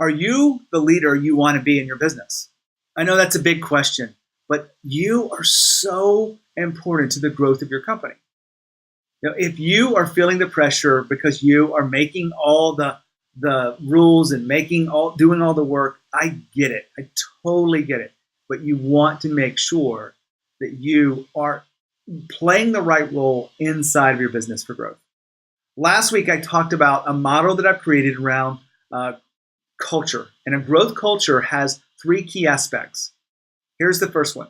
Are you the leader you want to be in your business? I know that's a big question, but you are so important to the growth of your company. If you are feeling the pressure because you are making all the rules and doing all the work, I get it. I totally get it. But you want to make sure that you are playing the right role inside of your business for growth. Last week, I talked about a model that I've created around culture. And a growth culture has three key aspects. Here's the first one.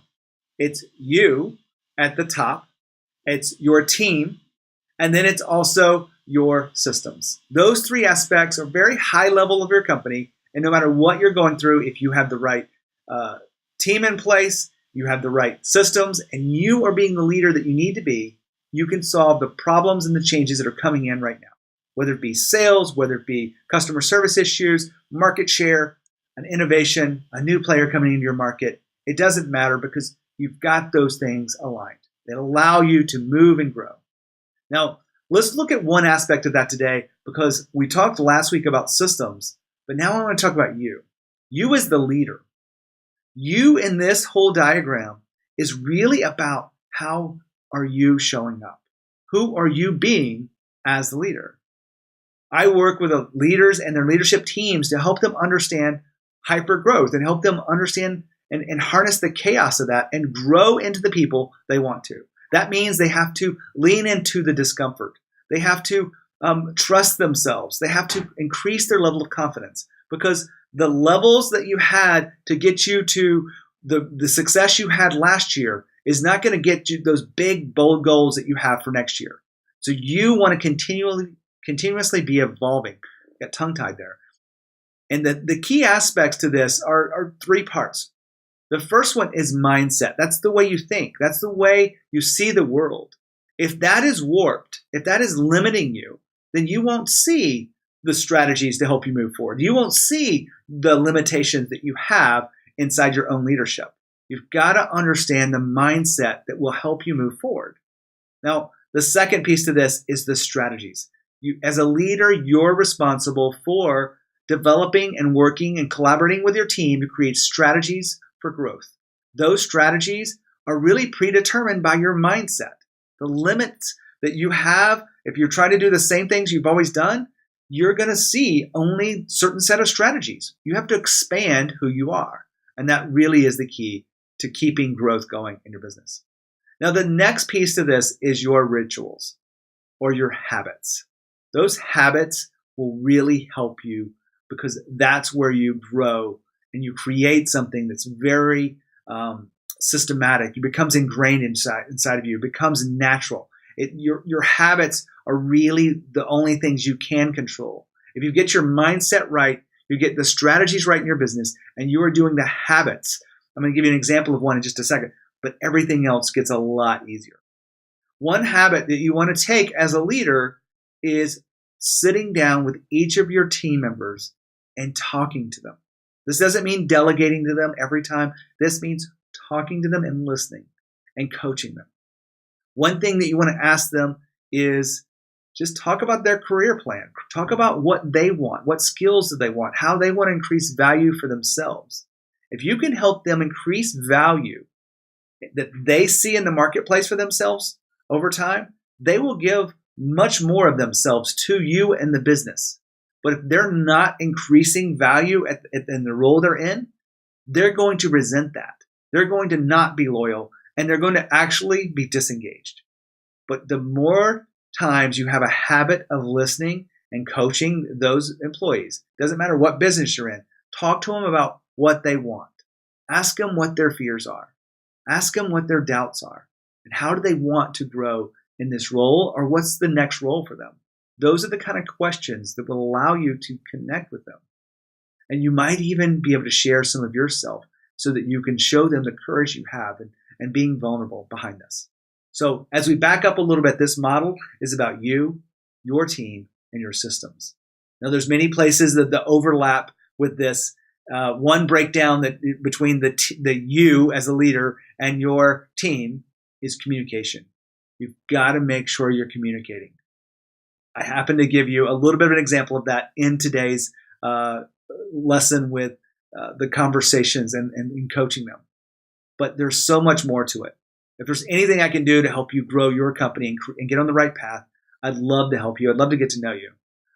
It's you at the top. It's your team. And then it's also your systems. Those three aspects are very high level of your company. And no matter what you're going through, if you have the right team in place, you have the right systems, and you are being the leader that you need to be, you can solve the problems and the changes that are coming in right now. Whether it be sales, whether it be customer service issues, market share, an innovation, a new player coming into your market, it doesn't matter because you've got those things aligned that allow you to move and grow. Now, let's look at one aspect of that today because we talked last week about systems, but now I want to talk about you. You as the leader. You in this whole diagram is really about how are you showing up? Who are you being as the leader? I work with leaders and their leadership teams to help them understand hypergrowth and help them understand and harness the chaos of that and grow into the people they want to. That means they have to lean into the discomfort. They have to trust themselves. They have to increase their level of confidence because the levels that you had to get you to the success you had last year is not going to get you those big, bold goals that you have for next year. So you want to continuously be evolving. Got tongue-tied there. And the key aspects to this are three parts. The first one is mindset. That's the way you think. That's the way you see the world. If that is warped, if that is limiting you, then you won't see the strategies to help you move forward. You won't see the limitations that you have inside your own leadership. You've got to understand the mindset that will help you move forward. Now, the second piece to this is the strategies. As a leader, you're responsible for developing and working and collaborating with your team to create strategies for growth. Those strategies are really predetermined by your mindset. The limits that you have, if you're trying to do the same things you've always done, you're going to see only a certain set of strategies. You have to expand who you are. And that really is the key to keeping growth going in your business. Now, the next piece to this is your rituals or your habits. Those habits will really help you because that's where you grow and you create something that's very systematic. It becomes ingrained inside of you. It becomes natural. Your habits are really the only things you can control. If you get your mindset right, you get the strategies right in your business, and you are doing the habits. I'm going to give you an example of one in just a second, but everything else gets a lot easier. One habit that you want to take as a leader is sitting down with each of your team members and talking to them. This doesn't mean delegating to them every time. This means talking to them and listening and coaching them. One thing that you want to ask them is just talk about their career plan. Talk about what they want, what skills do they want, how they want to increase value for themselves. If you can help them increase value that they see in the marketplace for themselves over time, they will give much more of themselves to you and the business. But if they're not increasing value in the role they're in, they're going to resent that. They're going to not be loyal, and they're going to actually be disengaged. But the more times you have a habit of listening and coaching those employees, doesn't matter what business you're in, talk to them about what they want. Ask them what their fears are. Ask them what their doubts are. And how do they want to grow in this role, or what's the next role for them? Those are the kind of questions that will allow you to connect with them. And you might even be able to share some of yourself so that you can show them the courage you have and being vulnerable behind this. So as we back up a little bit, this model is about you, your team, and your systems. Now, there's many places that the overlap with this. One breakdown that between the you as a leader and your team is communication. You've got to make sure you're communicating. I happen to give you a little bit of an example of that in today's lesson with the conversations and coaching them. But there's so much more to it. If there's anything I can do to help you grow your company and get on the right path, I'd love to help you. I'd love to get to know you.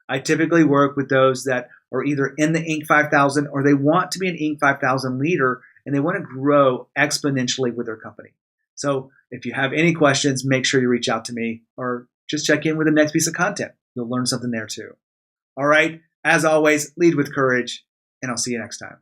I typically work with those that are either in the Inc. 5000 or they want to be an Inc. 5000 leader and they want to grow exponentially with their company. So if you have any questions, make sure you reach out to me or just check in with the next piece of content. You'll learn something there too. All right. As always, lead with courage, and I'll see you next time.